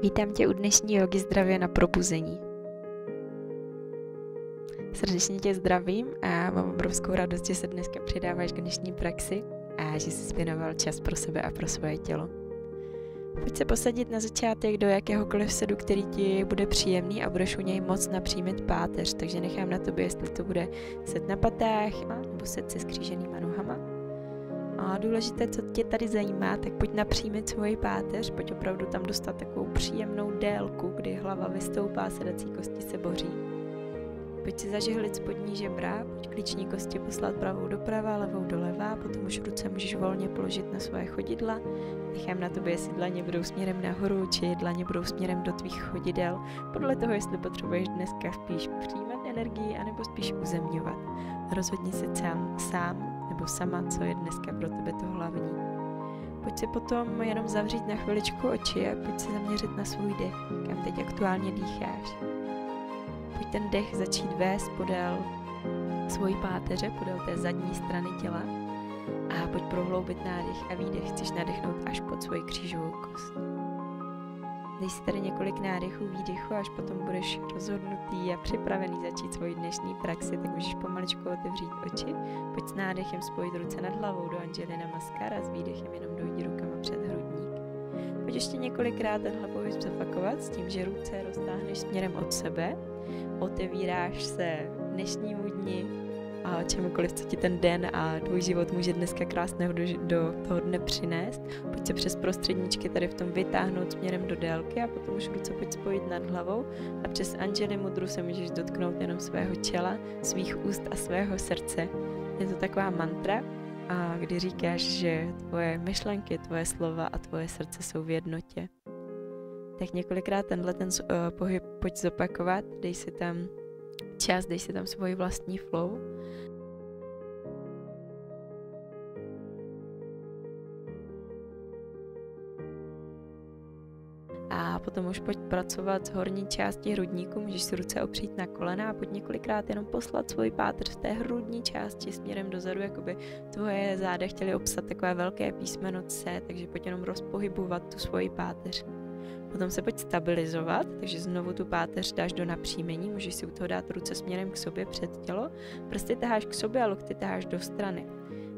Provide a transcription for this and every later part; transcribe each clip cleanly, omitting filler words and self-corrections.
Vítám tě u dnešní jogy zdravě na probuzení. Srdečně tě zdravím a mám obrovskou radost, že se dneska přidáváš k dnešní praxi a že jsi věnoval čas pro sebe a pro svoje tělo. Pojď se posadit na začátek do jakéhokoliv sedu, který ti bude příjemný a budeš u něj moc napřímit páteř, takže nechám na tobě, jestli to bude set na patách nebo set se skříženýma nohama. A důležité, co tě tady zajímá, tak pojď napřímit svoji páteř, pojď opravdu tam dostat takovou příjemnou délku, kdy hlava vystoupá, sedací kosti se boří. Pojď si zažehlit spodní žebra, pojď klíční kosti poslat pravou doprava, levou doleva, potom už ruce můžeš volně položit na svoje chodidla. Nechám na tobě, jestli dlaně budou směrem nahoru, či dlaně budou směrem do tvých chodidel, podle toho, jestli potřebuješ dneska spíš přijímat energii, anebo spíš uzemňovat. Rozhodni si sám nebo sama, co je dneska pro tebe to hlavní. Pojď si potom jenom zavřít na chviličku oči a pojď se zaměřit na svůj dech, kam teď aktuálně dýcháš. Pojď ten dech začít vést podél svojí páteře, podél té zadní strany těla a pojď prohloubit nádech a výdech. Chceš nadechnout až pod svoji křížovou kost. Dej si tady několik nádechů, výdechů a až potom budeš rozhodnutý a připravený začít svoji dnešní praxi, tak můžeš pomaličku otevřít oči. Pojď s nádechem spojit ruce nad hlavou do Anjali Namaskar a s výdechem jenom dojdi rukama před hrudník. Pojď ještě několikrát tenhle pohyb zopakovat s tím, že ruce roztáhneš směrem od sebe, otevíráš se dnešnímu dni a čemukoliv, co ti ten den a tvůj život může dneska krásného do toho dne přinést. Pojď se přes prostředníčky tady v tom vytáhnout směrem do délky a potom už ruce pojď spojit nad hlavou a přes Anjali mudru se můžeš dotknout jenom svého těla, svých úst a svého srdce. Je to taková mantra, a kdy říkáš, že tvoje myšlenky, tvoje slova a tvoje srdce jsou v jednotě. Tak několikrát ten pohyb pojď zopakovat, dej si tam čas, dej si tam svůj vlastní flow. A potom už pojď pracovat z horní části hrudníku, můžeš si ruce opřít na kolena a pojď několikrát jenom poslat svoji páteř z té hrudní části směrem dozadu, jakoby tvoje záda chtěly obsat takové velké písmeno C, takže pojď jenom rozpohybovat tu svoji páteř. Potom se pojď stabilizovat, takže znovu tu páteř dáš do napřímení, můžeš si u toho dát ruce směrem k sobě před tělo, prsty taháš k sobě a lokty taháš do strany.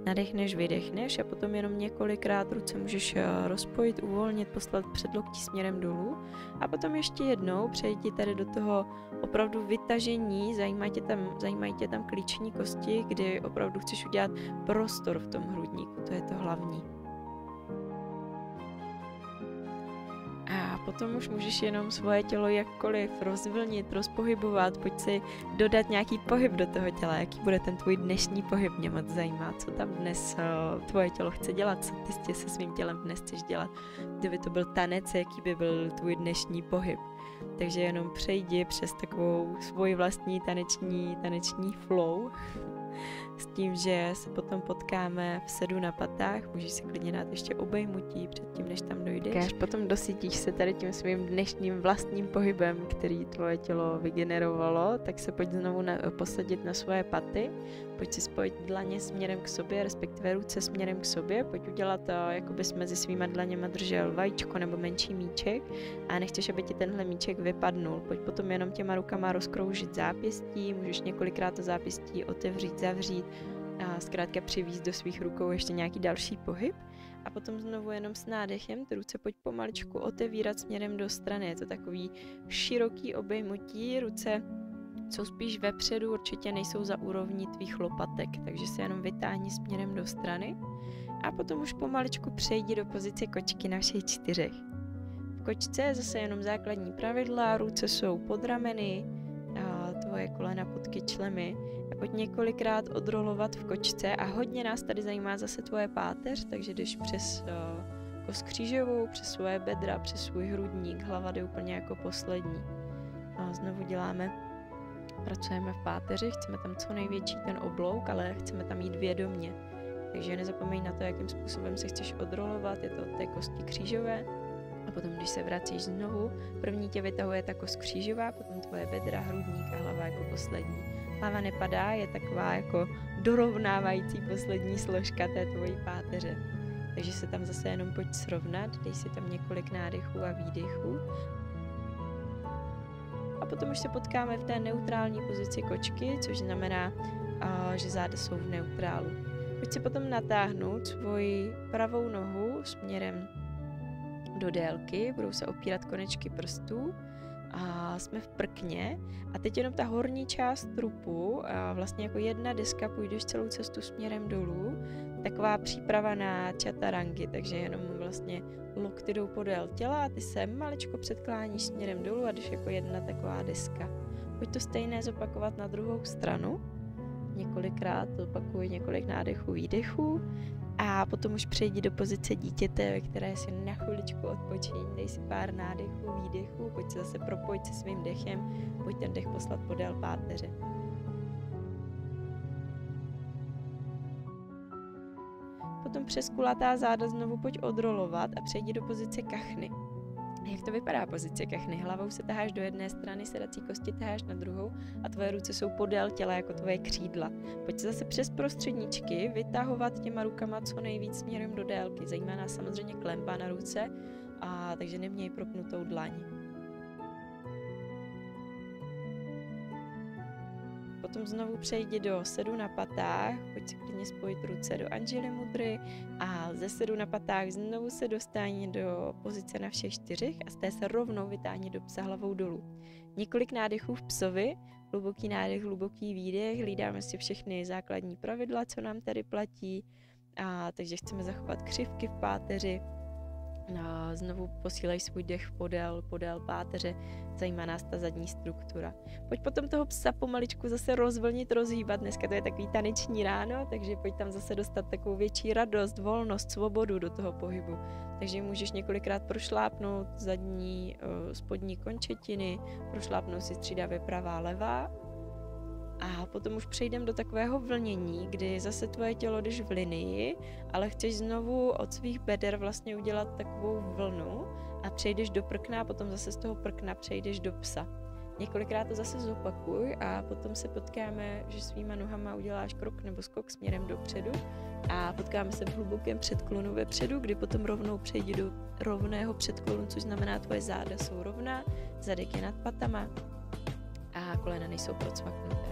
Nadechneš, vydechneš a potom jenom několikrát ruce můžeš rozpojit, uvolnit, poslat předloktí směrem dolů a potom ještě jednou přejdi tady do toho opravdu vytažení, zajímají tě tam klíční kosti, kdy opravdu chceš udělat prostor v tom hrudníku, to je to hlavní. A potom už můžeš jenom svoje tělo jakkoliv rozvlnit, rozpohybovat, pojď si dodat nějaký pohyb do toho těla, jaký bude ten tvůj dnešní pohyb, mě moc zajímá, co tam dnes tvoje tělo chce dělat, co ty se svým tělem dnes chceš dělat, kdyby to byl tanec, jaký by byl tvůj dnešní pohyb. Takže jenom přejdi přes takovou svoji vlastní taneční flow, s tím, že se potom potkáme v sedu na patách, můžeš si klidně dát ještě obejmutí předtím, než tam dojdeš. Až potom dosytíš se tady tím svým dnešním vlastním pohybem, který tvoje tělo vygenerovalo, tak se pojď znovu posadit na svoje paty, pojď si spojit dlaně směrem k sobě, respektive ruce směrem k sobě, pojď udělat to, jako bys mezi svýma dlaněma držel vajíčko nebo menší míček a nechceš, aby ti tenhle míček vypadnul. Pojď potom jenom těma rukama rozkroužit zápěstí, můžeš několikrát to zápěstí otevřít, zavřít a zkrátka přivízt do svých rukou ještě nějaký další pohyb a potom znovu jenom s nádechem ty ruce pojď pomaličku otevírat směrem do strany. Je to takový široký obejmutí, ruce jsou spíš vepředu, určitě nejsou za úrovní tvých lopatek, takže se jenom vytáhni směrem do strany a potom už pomaličku přejdi do pozice kočky na všech čtyřech. V kočce je zase jenom základní pravidla, ruce jsou pod rameny, a tvoje kolena pod kyčlemi. Pojď několikrát odrolovat v kočce a hodně nás tady zajímá zase tvoje páteř, takže jdeš přes kost křížovou, přes svoje bedra, přes svůj hrudník, hlava jde úplně jako poslední. A znovu pracujeme v páteři, chceme tam co největší ten oblouk, ale chceme tam jít vědomně. Takže nezapomeň na to, jakým způsobem se chceš odrolovat, je to od té kosti křížové. A potom, když se vracíš znovu, první tě vytahuje ta kost křížová, potom tvoje bedra, hrudník a hlava jako poslední. Hlava nepadá, je taková jako dorovnávající poslední složka té tvojí páteře. takže se tam zase jenom pojď srovnat, dej si tam několik nádechů a výdechů. A potom už se potkáme v té neutrální pozici kočky, což znamená, že záda jsou v neutrálu. Pojď si potom natáhnout svoji pravou nohu směrem do délky, budou se opírat konečky prstů a jsme v prkně a teď jenom ta horní část trupu, vlastně jako jedna deska půjdeš celou cestu směrem dolů, taková příprava na čatarangy, takže jenom vlastně lokty jdou podél těla a ty se maličko předkláníš směrem dolů a jdeš jako jedna taková deska. Pojď to stejné zopakovat na druhou stranu, několikrát zopakuj několik nádechů, výdechů a potom už přejdi do pozice dítěte, ve které si na chviličku odpočiň, dej si pár nádechů, výdechů, pojď se zase propojit se svým dechem, pojď ten dech poslat podél páteře. Potom přes kulatá záda znovu pojď odrolovat a přejdi do pozice kachny. Jak to vypadá pozice kachny? Hlavou se taháš do jedné strany, sedací kosti taháš na druhou a tvoje ruce jsou podél těla jako tvoje křídla. Pojď se zase přes prostředníčky vytahovat těma rukama co nejvíc směrem do délky. Zajímá nás samozřejmě klemba na ruce, takže neměj propnutou dlaň. Potom znovu přejdi do sedu na patách, pojď si klidně spojit ruce do Anjali mudry a ze sedu na patách znovu se dostání do pozice na všech čtyřech a z té se rovnou vytáhni do psa hlavou dolů. Několik nádechů v psovi, hluboký nádech, hluboký výdech, hlídáme si všechny základní pravidla, co nám tady platí, takže chceme zachovat křivky v páteři. Znovu posílej svůj dech podél páteře, zajímá nás ta zadní struktura. Pojď potom toho psa pomaličku zase rozvlnit, rozhýbat, dneska to je takový taneční ráno, takže pojď tam zase dostat takovou větší radost, volnost, svobodu do toho pohybu. Takže můžeš několikrát prošlápnout zadní, spodní končetiny, prošlápnout si střídavě pravá, levá. A potom už přejdeme do takového vlnění, kdy zase tvoje tělo jdeš v linii, ale chceš znovu od svých beder vlastně udělat takovou vlnu a přejdeš do prkna a potom zase z toho prkna přejdeš do psa. Několikrát to zase zopakuj a potom se potkáme, že svýma nohama uděláš krok nebo skok směrem dopředu a potkáme se v hlubokém předklonu vepředu, kdy potom rovnou přejdi do rovného předklonu, což znamená tvoje záda jsou rovná, zadek je nad patama a kolena nejsou procvaknuté.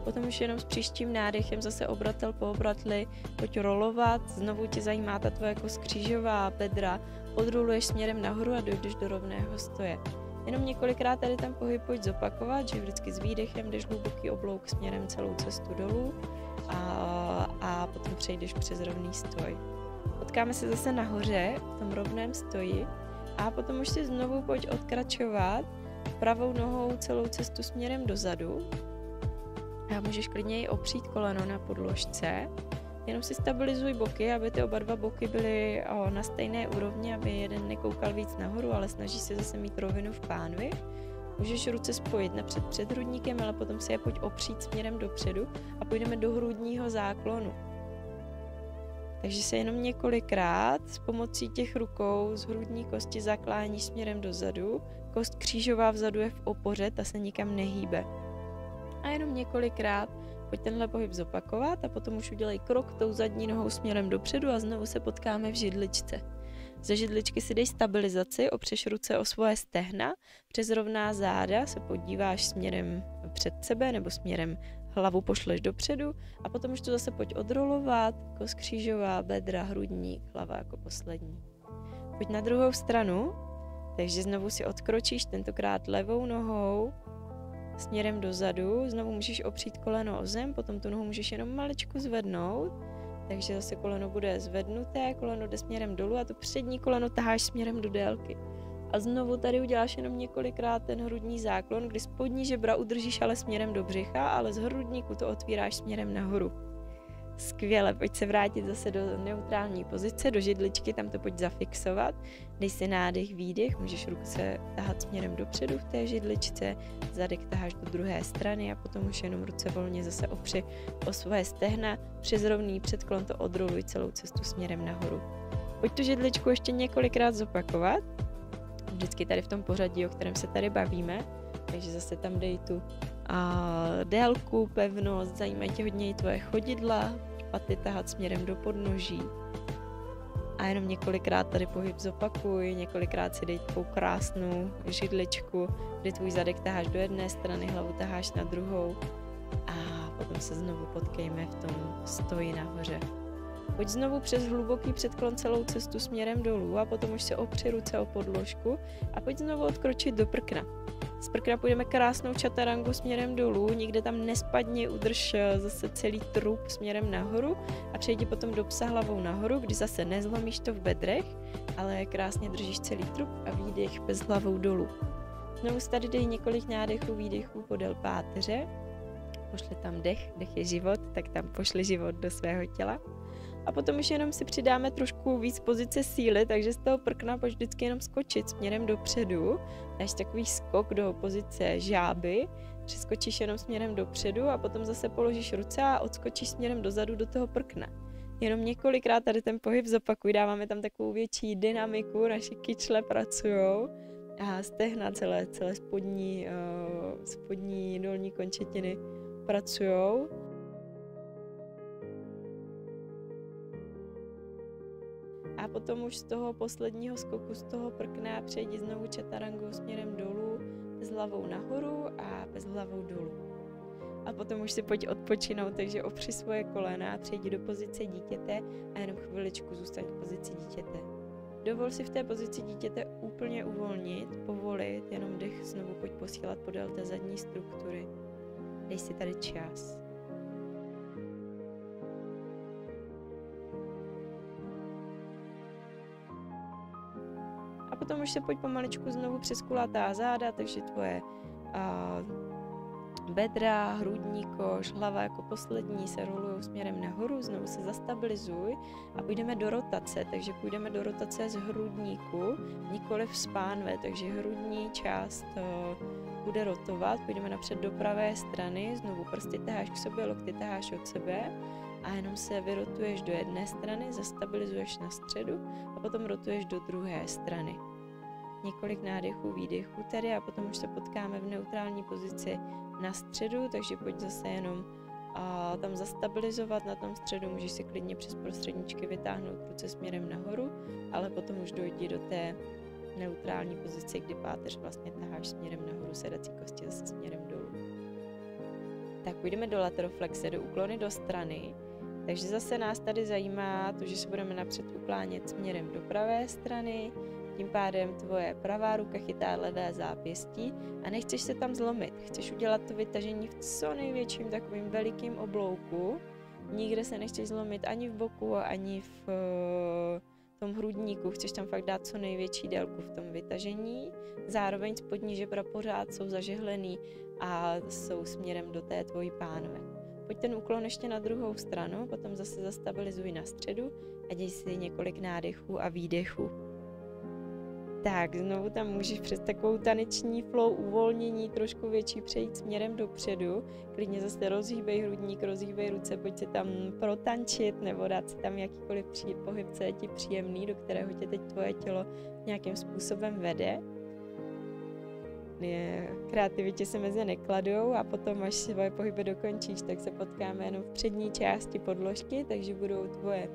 Potom už jenom s příštím nádechem zase obratel po obratli, pojď rolovat, znovu tě zajímá ta tvoje kost křížová, bedra, odroluješ směrem nahoru a dojdeš do rovného stoje. Jenom několikrát tady ten pohyb pojď zopakovat, že vždycky s výdechem jdeš hluboký oblouk směrem celou cestu dolů a potom přejdeš přes rovný stoj. Potkáme se zase nahoře v tom rovném stoji a potom už si znovu pojď odkračovat pravou nohou celou cestu směrem dozadu. A můžeš klidně i opřít koleno na podložce, jenom si stabilizuj boky, aby ty oba dva boky byly na stejné úrovni, aby jeden nekoukal víc nahoru, ale snaží se zase mít rovinu v pánvi. Můžeš ruce spojit napřed před hrudníkem, ale potom si je pojď opřít směrem dopředu a půjdeme do hrudního záklonu. Takže se jenom několikrát s pomocí těch rukou z hrudní kosti zakláníš směrem dozadu, kost křížová vzadu je v opoře, ta se nikam nehýbe. A jenom několikrát pojď tenhle pohyb zopakovat a potom už udělej krok tou zadní nohou směrem dopředu a znovu se potkáme v židličce. Ze židličky si dej stabilizaci, opřeš ruce o svoje stehna, přes rovná záda se podíváš směrem před sebe nebo směrem hlavu pošleš dopředu a potom už to zase pojď odrolovat, kost křížová, bedra, hrudník, hlava jako poslední. Pojď na druhou stranu, takže znovu si odkročíš tentokrát levou nohou, směrem dozadu, znovu můžeš opřít koleno o zem, potom tu nohu můžeš jenom maličku zvednout, takže zase koleno bude zvednuté, koleno jde směrem dolů a to přední koleno taháš směrem do délky. A znovu tady uděláš jenom několikrát ten hrudní záklon, kdy spodní žebra udržíš ale směrem do břicha, ale z hrudníku to otvíráš směrem nahoru. Skvěle, pojď se vrátit zase do neutrální pozice, do židličky, tam to pojď zafixovat. Dej si nádech, výdech, můžeš ruce tahat směrem dopředu v té židličce, zadek taháš do druhé strany a potom už jenom ruce volně zase opři o svoje stehna, přes rovný předklon to odroluj celou cestu směrem nahoru. Pojď tu židličku ještě několikrát zopakovat, vždycky tady v tom pořadí, o kterém se tady bavíme, takže zase tam dej tu délku, pevnost, zajímají tě hodně i tvoje chodidla, paty tahat směrem do podnoží. A jenom několikrát tady pohyb zopakuj, několikrát si dej takovou krásnou židličku, kdy tvůj zadek taháš do jedné strany, hlavu taháš na druhou a potom se znovu potkejme v tom stoji nahoře. Pojď znovu přes hluboký předklon celou cestu směrem dolů a potom už se opři ruce o podložku a pojď znovu odkročit do prkna. Z prkna půjdeme krásnou čatarangu směrem dolů, nikde tam nespadni, udrž zase celý trup směrem nahoru a přejdi potom do psa hlavou nahoru, kdy zase nezlomíš to v bedrech, ale krásně držíš celý trup a výdech bez hlavou dolů. Znovu tady dej několik nádechů, výdechů podél páteře, pošli tam dech je život, tak tam pošli život do svého těla. A potom už jenom si přidáme trošku víc pozice síly, takže z toho prkna pojď vždycky jenom skočit směrem dopředu. Dáš takový skok do pozice žáby, přeskočíš jenom směrem dopředu a potom zase položíš ruce a odskočíš směrem dozadu do toho prkna. Jenom několikrát tady ten pohyb zopakuj, dáváme tam takovou větší dynamiku, naše kyčle pracujou a stehna celé spodní dolní končetiny pracujou. A potom už z toho posledního skoku, z toho prkna přejdi znovu čatarangou směrem dolů, s hlavou nahoru a bez hlavou dolů. A potom už si pojď odpočinout, takže opři svoje kolena a přejdi do pozice dítěte a jenom chviličku zůstaň v pozici dítěte. Dovol si v té pozici dítěte úplně uvolnit, povolit, jenom dech znovu pojď posílat podél té zadní struktury. Dej si tady čas. A potom už se pojď pomaličku znovu přes kulatá záda, takže tvoje bedra, hrudní koš, hlava jako poslední se rolují směrem nahoru, znovu se zastabilizuj a půjdeme do rotace, takže půjdeme do rotace z hrudníku, nikoliv z pánve, takže hrudní část bude rotovat, půjdeme napřed do pravé strany, znovu prsty taháš k sobě, lokty taháš od sebe a jenom se vyrotuješ do jedné strany, zastabilizuješ na středu a potom rotuješ do druhé strany. Několik nádechů, výdechů tady a potom už se potkáme v neutrální pozici na středu, takže pojď zase jenom tam zastabilizovat na tom středu, můžeš si klidně přes prostředničky vytáhnout ruce směrem nahoru, ale potom už dojdi do té neutrální pozice, kdy páteř vlastně taháš směrem nahoru, sedací kosti zase směrem dolů. Tak půjdeme do lateroflexe, do úklony do strany, takže zase nás tady zajímá to, že se budeme napřed uklánět směrem do pravé strany, tím pádem tvoje pravá ruka chytá levé zápěstí a nechceš se tam zlomit. Chceš udělat to vytažení v co největším takovým velikým oblouku. Nikde se nechceš zlomit ani v boku, ani v tom hrudníku. Chceš tam fakt dát co největší délku v tom vytažení. Zároveň spodní žebra pořád jsou zažehlený a jsou směrem do té tvojí pánve. Pojď ten úklon ještě na druhou stranu, potom zase zastabilizuj na středu a děj si několik nádechů a výdechů. Tak, znovu tam můžeš přes takovou taneční flow uvolnění trošku větší přejít směrem dopředu. Klidně zase rozhýbej hrudník, rozhýbej ruce, pojď si tam protančit nebo dát si tam jakýkoliv pohyb, co je ti příjemný, do kterého tě teď tvoje tělo nějakým způsobem vede. Kreativitě se mezi nekladou a potom, až svoje pohyby dokončíš, tak se potkáme jenom v přední části podložky, takže budou tvoje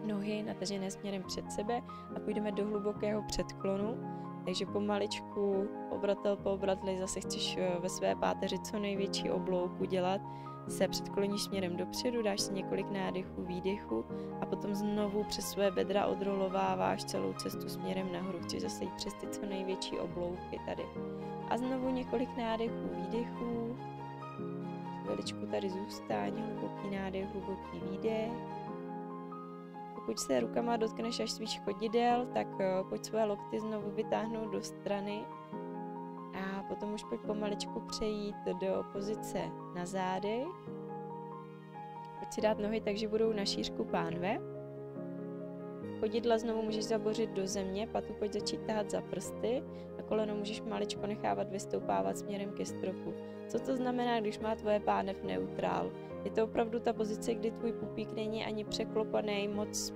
nohy natažené směrem před sebe a půjdeme do hlubokého předklonu, takže pomaličku, obratel po obratli, zase chceš ve své páteři co největší oblouk udělat, se předkloníš směrem dopředu, dáš si několik nádechů, výdechů a potom znovu přes své bedra odrolováváš celou cestu směrem nahoru, chceš zase jít přes ty co největší oblouky tady. A znovu několik nádechů, výdechů, chviličku tady zůstaň, hluboký nádech, hluboký výdech. Pokud se rukama dotkneš až svých chodidel, tak pojď své lokty znovu vytáhnout do strany a potom už pojď pomaličku přejít do pozice na zádech. Pojď si dát nohy tak, že budou na šířku pánve. Chodidla znovu můžeš zabořit do země, patu pojď začít tahat za prsty a koleno můžeš maličko nechávat vystoupávat směrem ke stropu. Co to znamená, když má tvoje pánev neutrál? Je to opravdu ta pozice, kdy tvůj pupík není ani překlopený moc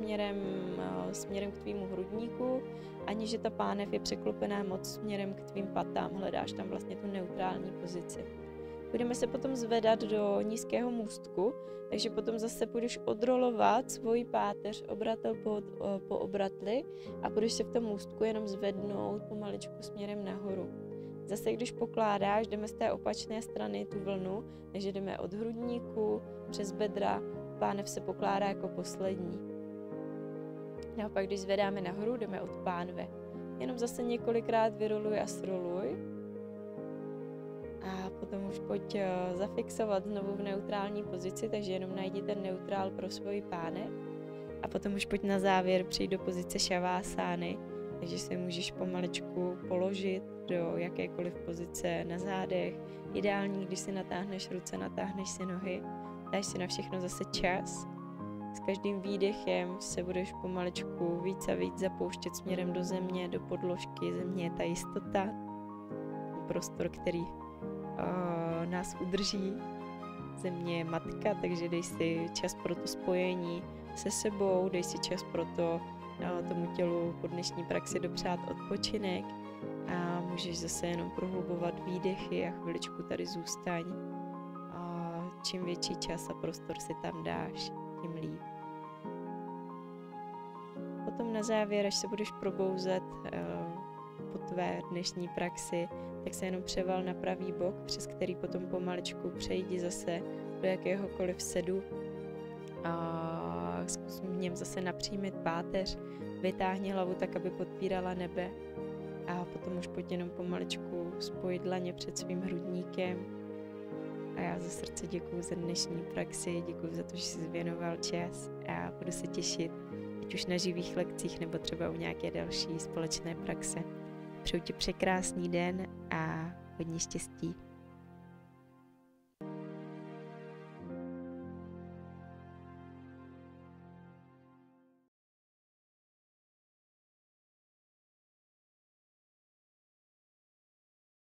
směrem k tvýmu hrudníku, ani že ta pánev je překlopená moc směrem k tvým patám. Hledáš tam vlastně tu neutrální pozici. Budeme se potom zvedat do nízkého můstku, takže potom zase půjdeš odrolovat svoji páteř obratel po obratli a budeš se v tom můstku jenom zvednout pomaličku směrem nahoru. Zase když pokládáš, jdeme z té opačné strany tu vlnu, takže jdeme od hrudníku přes bedra, pánev se pokládá jako poslední. Naopak, když zvedáme nahoru, jdeme od pánve. Jenom zase několikrát vyroluj a sroluj. A potom už pojď zafixovat znovu v neutrální pozici, takže jenom najdi ten neutrál pro svoji pánev. A potom už pojď na závěr přijít do pozice šavásány, takže si můžeš pomaličku položit do jakékoliv pozice na zádech. Ideální, když si natáhneš ruce, natáhneš si nohy, dáš si na všechno zase čas. S každým výdechem se budeš pomaličku víc a víc zapouštět směrem do země, do podložky. Země je ta jistota, prostor, který nás udrží. Země je matka, takže dej si čas pro to spojení se sebou, dej si čas pro to tomu tělu po dnešní praxi dopřát odpočinek a můžeš zase jenom prohlubovat výdechy a chviličku tady zůstaň. A čím větší čas a prostor si tam dáš, tím líp. Potom na závěr, až se budeš probouzet po tvé dnešní praxi, tak se jenom převal na pravý bok, přes který potom pomaličku přejdi zase do jakéhokoliv sedu a zkus v něm zase napřímit páteř, vytáhni hlavu tak, aby podpírala nebe a potom už pojď jenom pomaličku spojit dlaně před svým hrudníkem. A já ze srdce děkuju za dnešní praxi, děkuju za to, že jsi věnoval čas a budu se těšit, ať už na živých lekcích nebo třeba u nějaké další společné praxe. Přeju ti překrásný den a hodně štěstí.